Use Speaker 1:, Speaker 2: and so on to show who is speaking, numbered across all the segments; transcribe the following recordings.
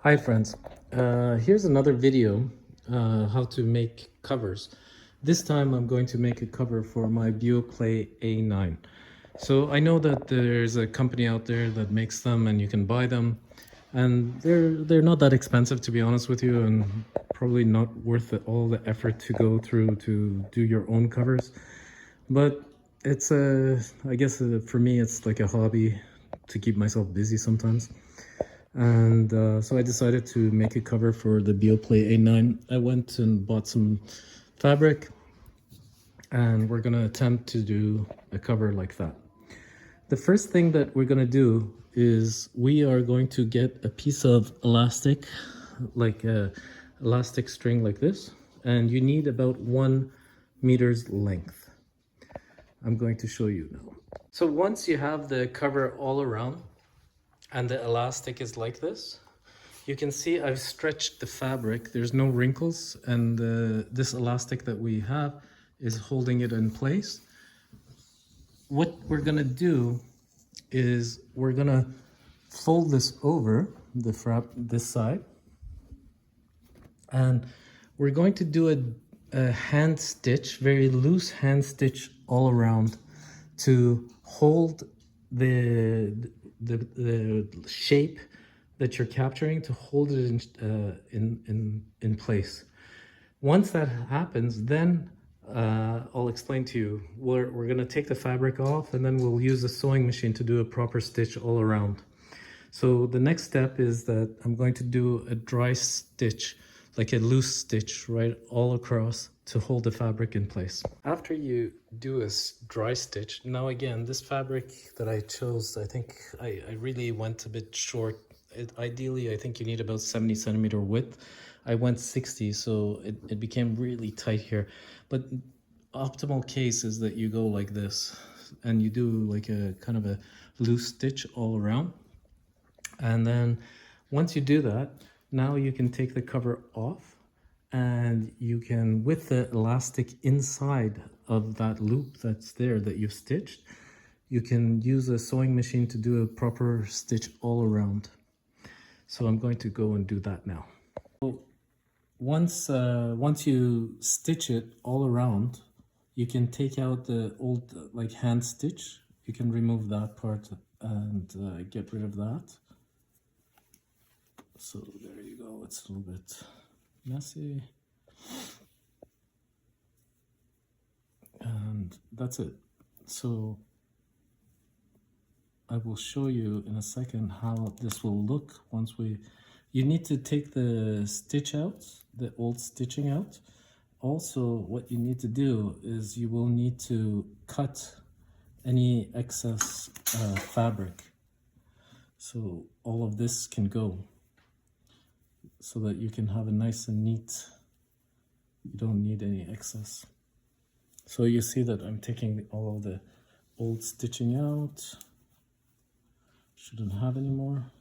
Speaker 1: Hi friends, here's another video how to make covers. This time I'm going to make a cover for my BeoPlay A9. So I know that there's a company out there that makes them and you can buy them, and they're not that expensive, to be honest with you, and probably not worth all the effort to go through to do your own covers. But it's I guess for me it's like a hobby to keep myself busy sometimes. And so I decided to make a cover for the BeoPlay A9. I went and bought some fabric, and we're gonna attempt to do a cover like that. The first thing that we're gonna do is we are going to get a piece of elastic, like a elastic string like this, and you need about 1 meter's length. I'm going to show you now. So once you have the cover all around, and the elastic is like this, you can see I've stretched the fabric. There's no wrinkles, and this elastic that we have is holding it in place. What we're gonna do is we're gonna fold this over this side, and we're going to do a hand stitch, very loose hand stitch all around to hold the shape that you're capturing, to hold it in place. Once that happens, then I'll explain to you. We're gonna take the fabric off, and then we'll use a sewing machine to do a proper stitch all around. So the next step is that I'm going to do a dry stitch, like a loose stitch right all across to hold the fabric in place. After you do a dry stitch, now again, this fabric that I chose, I think I really went a bit short. Ideally, I think you need about 70 centimeter width. I went 60, so it became really tight here. But optimal case is that you go like this, and you do like a kind of a loose stitch all around. And then once you do that, now you can take the cover off, and you can, with the elastic inside of that loop that's there that you've stitched, you can use a sewing machine to do a proper stitch all around. So I'm going to go and do that now. So once you stitch it all around, you can take out the old like hand stitch. You can remove that part and get rid of that. So there you go. It's a little bit messy. And that's it. So I will show you in a second how this will look once you need to take the stitch out, the old stitching out. Also, what you need to do is you will need to cut any excess fabric. So all of this can go, so that you can have a nice and neat, you don't need any excess. So you see that I'm taking all of the old stitching out. Shouldn't have any more.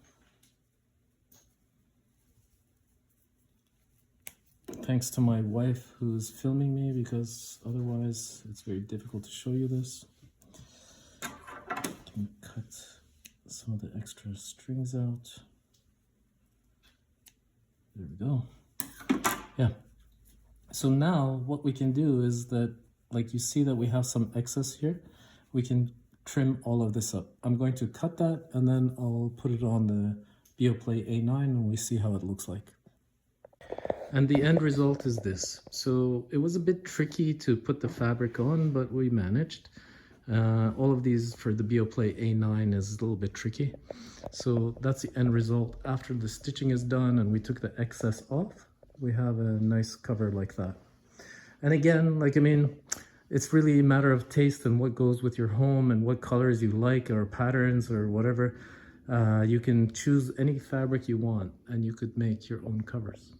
Speaker 1: Thanks to my wife who's filming me, because otherwise it's very difficult to show you this. Can cut some of the extra strings out. There we go. Yeah. So now what we can do is that, like you see that we have some excess here, we can trim all of this up. I'm going to cut that, and then I'll put it on the BeoPlay A9 and we see how it looks like. And the end result is this. So it was a bit tricky to put the fabric on, but we managed. All of these for the BeoPlay A9 is a little bit tricky. So that's the end result. After the stitching is done and we took the excess off, we have a nice cover like that. And again, like, I mean, it's really a matter of taste and what goes with your home and what colors you like or patterns or whatever. You can choose any fabric you want, and you could make your own covers.